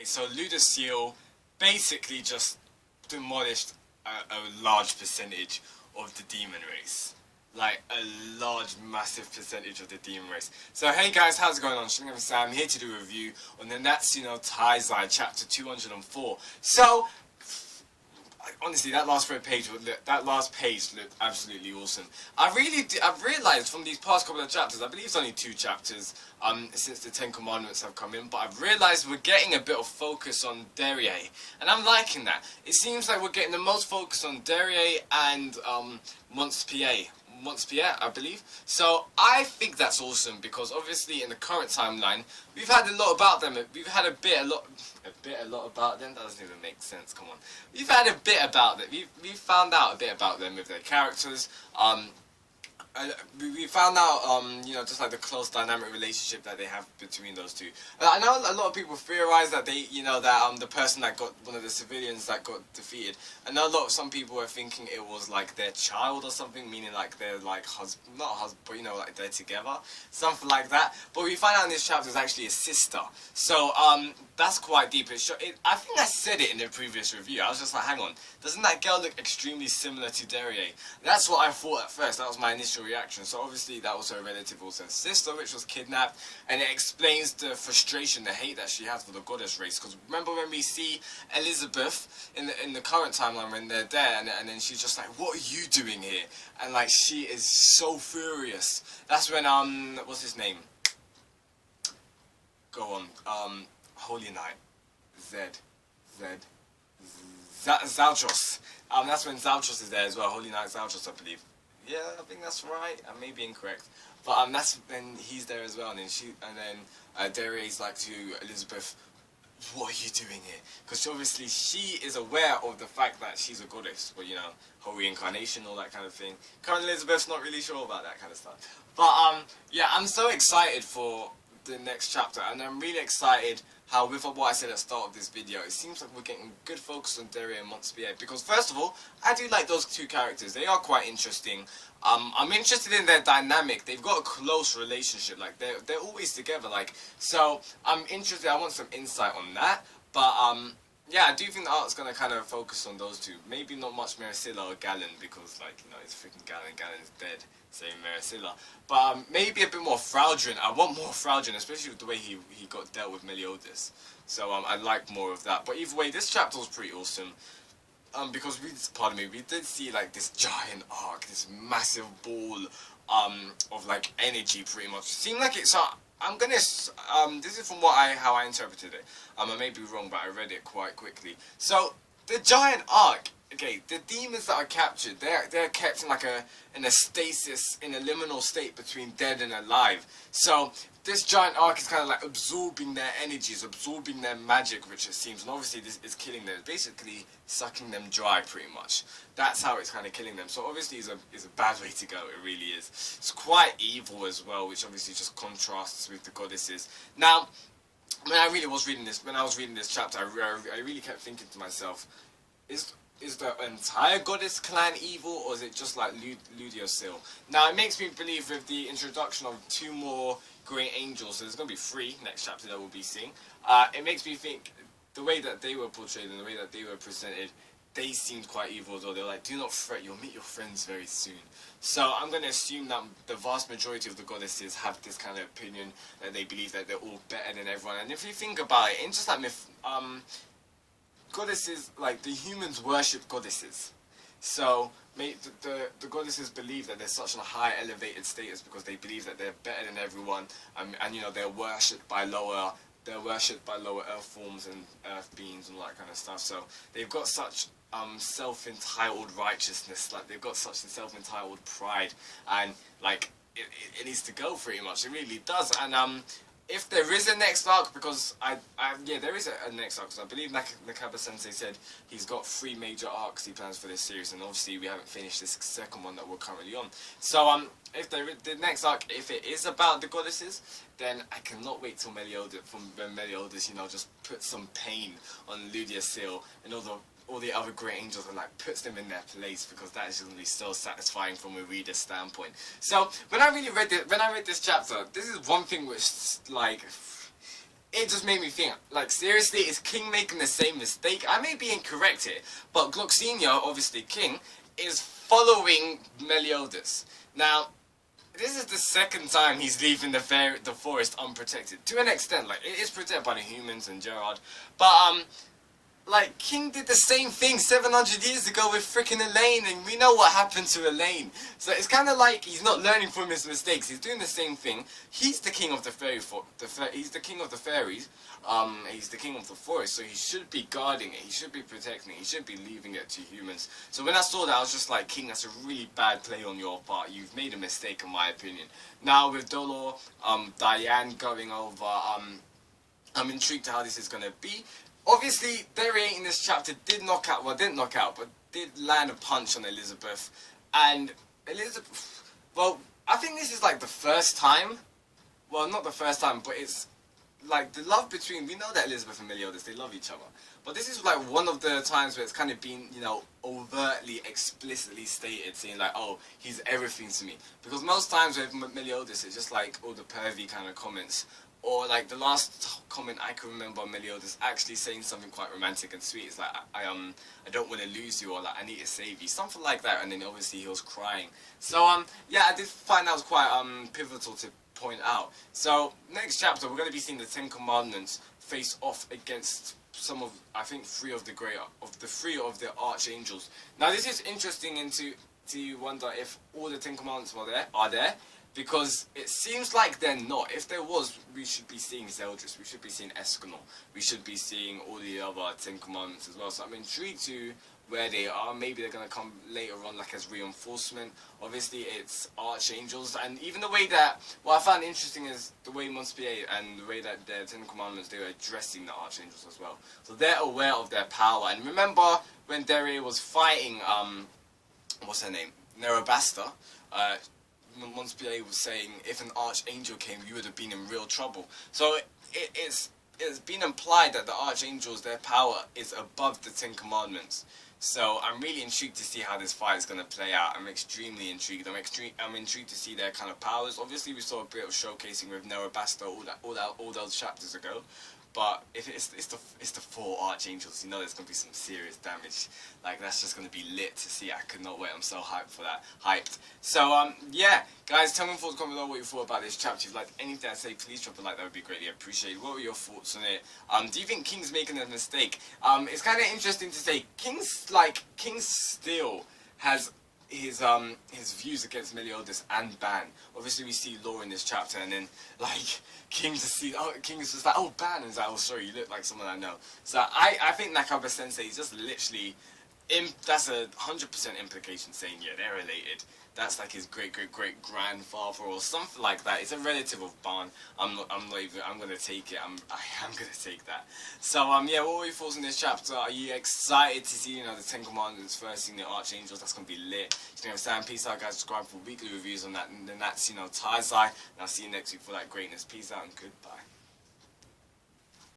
So Ludacil basically just demolished a large percentage of the demon race. Like a large, massive percentage of the demon race. So hey guys, how's it going on? I'm here to do a review on the Nanatsu Taizai chapter 204. So honestly, that last page looked absolutely awesome. I've realised from these past couple of chapters, I believe it's only 2 chapters since the 10 Commandments have come in, but I've realised we're getting a bit of focus on Derriere, and I'm liking that. It seems like we're getting the most focus on Derriere and Montpellier, I believe. So I think that's awesome because obviously in the current timeline we've had a lot about them. We've had a lot about them. That doesn't even make sense. Come on, we've had a bit about them. We've found out a bit about them with their characters. We found out, just like the close dynamic relationship that they have between those two. I know a lot of people theorize that the person that got one of the civilians that got defeated. I know some people were thinking it was like their child or something, meaning like they're like not husband, but like they're together, something like that. But we find out in this chapter it's actually a sister. So that's quite deep. I think I said it in the previous review. I was just like, hang on, doesn't that girl look extremely similar to Derriere? That's what I thought at first. That was my initial reaction. So obviously that was her relative, also sister, which was kidnapped, and it explains the frustration, the hate that she has for the goddess race. Because remember when we see Elizabeth in the current timeline when they're there, and then she's just like, what are you doing here? And like she is so furious. That's when what's his name? Go on. Holy Knight, Zaltros. That's when Zaltros is there as well. Holy Knight Zaltros, I believe. Yeah, I think that's right. I may be incorrect, but that's when he's there as well. And then Derriere's like to Elizabeth, "What are you doing here?" Because obviously she is aware of the fact that she's a goddess, but her reincarnation, all that kind of thing. Current Elizabeth's not really sure about that kind of stuff. But yeah, I'm so excited for the next chapter, and I'm really excited how, with what I said at the start of this video, it seems like we're getting good focus on Derriere and Montpellier, because first of all, I do like those 2 characters. They are quite interesting. I'm interested in their dynamic. They've got a close relationship, like they're always together, like, so I'm interested. I want some insight on that, but yeah, I do think the art's gonna kind of focus on those 2. Maybe not much Maricela or Galen, because it's freaking Galen's dead, same Maricela. But maybe a bit more Fraudrin. I want more Fraudrin, especially with the way he got dealt with Meliodas. So I'd like more of that. But either way, this chapter was pretty awesome. Because we did see like this giant arc, this massive ball of like energy, pretty much. It seemed like it. So I'm gonna this is from how I interpreted it. I may be wrong, but I read it quite quickly. So the giant arc. Okay, the demons that are captured, they're kept in like in a stasis, in a liminal state between dead and alive. So this giant arc is kind of like absorbing their energies, absorbing their magic, which it seems, and obviously this is killing them. It's basically sucking them dry, pretty much. That's how it's kind of killing them. So obviously it's a bad way to go. It really is. It's quite evil as well, which obviously just contrasts with the goddesses. Now, when I was reading this chapter, I really kept thinking to myself, is the entire goddess clan evil, or is it just like Ludacil? Now it makes me believe with the introduction of 2 more great angels, so there's going to be 3 next chapter that we'll be seeing. It makes me think the way that they were portrayed and the way that they were presented, they seemed quite evil as well. They're like, do not fret, you'll meet your friends very soon. So I'm going to assume that the vast majority of the goddesses have this kind of opinion that they believe that they're all better than everyone. And if you think about it, in just like goddesses, like the humans worship goddesses, so the goddesses believe that they're such a high elevated status because they believe that they're better than everyone, and they're worshipped by lower earth forms and earth beings and all that kind of stuff. So they've got such self-entitled righteousness, like they've got such a self-entitled pride, and like it needs to go pretty much. It really does. And if there is a next arc, because yeah, there is a next arc, because I believe Nakaba Sensei said he's got 3 major arcs he plans for this series, and obviously we haven't finished this second one that we're currently on. So if the next arc, if it is about the goddesses, then I cannot wait till Meliodas, just puts some pain on Ludacil and all the other great angels, and like puts them in their place, because that is going to be so satisfying from a reader's standpoint. So when I read this chapter, this is one thing which like it just made me think, like, seriously, is King making the same mistake? I may be incorrect here, but Glock Senior, obviously King, is following Meliodas. Now, this is the second time he's leaving the forest unprotected. To an extent, like, it is protected by the humans and Gerard, but, like, King did the same thing 700 years ago with frickin' Elaine, and we know what happened to Elaine. So it's kind of like he's not learning from his mistakes. He's doing the same thing. He's the king of the he's the king of the fairies. He's the king of the forest, so he should be guarding it. He should be protecting it. He should be leaving it to humans. So when I saw that, I was just like, King, that's a really bad play on your part. You've made a mistake, in my opinion. Now with Dolor, Diane going over, I'm intrigued to how this is gonna be. Obviously, Derry in this chapter didn't knock out, but did land a punch on Elizabeth. And Elizabeth, well, I think this is like the first time, well, not the first time, but it's like the love between, we know that Elizabeth and Meliodas, they love each other. But this is like one of the times where it's kind of been, you know, overtly, explicitly stated, saying like, oh, he's everything to me. Because most times with Meliodas, it's just like all the pervy kind of comments. Or like the last comment I can remember on Meliodas actually saying something quite romantic and sweet. It's like, I don't want to lose you, or like, I need to save you, something like that. And then obviously he was crying. So yeah, I did find that was quite pivotal to point out. So next chapter, we're going to be seeing the Ten Commandments face off against some of, I think, three of the Archangels. Now this is interesting to wonder if all the Ten Commandments are there. Because it seems like they're not. If there was, we should be seeing Zeldris, we should be seeing Escanor, we should be seeing all the other Ten Commandments as well. So I'm intrigued to where they are. Maybe they're going to come later on, like as reinforcement. Obviously, it's Archangels, and even the way that, what I found interesting is the way Montpellier and the way that their Ten Commandments, they were addressing the Archangels as well. So they're aware of their power. And remember when Derry was fighting, what's her name? Nerobasta, Montpellier was saying if an Archangel came, you would have been in real trouble. So it's been implied that the Archangels, their power is above the Ten Commandments. So I'm really intrigued to see how this fight is going to play out. I'm extremely intrigued. I'm intrigued to see their kind of powers. Obviously, we saw a bit of showcasing with Nerobasta all those chapters ago. But if it's the four Archangels, you know there's going to be some serious damage. Like, that's just going to be lit to see. I could not wait. I'm so hyped for that. Hyped. So, yeah. Guys, tell me in the thoughts, comment below what you thought about this chapter. If you liked anything I say, please drop a like. That would be greatly appreciated. What were your thoughts on it? Do you think King's making a mistake? It's kind of interesting to say. King still has his views against Meliodas and Ban. Obviously we see Law in this chapter, and then like King's just like, oh, Ban, and he's like, oh, sorry, you look like someone I know. So I think Nakaba Sensei is just literally that's 100% implication saying, yeah, they're related. That's like his great-great-great-grandfather or something like that. It's a relative of Ban. I'm gonna take it. I am gonna take that. So yeah, what were your thoughts on this chapter? Are you excited to see, you know, the Ten Commandments first, seeing the Archangels? That's gonna be lit. You know, Sam, peace out, guys. Subscribe for weekly reviews on that. And then that's, you know, Taizai. And I'll see you next week for that greatness. Peace out and goodbye.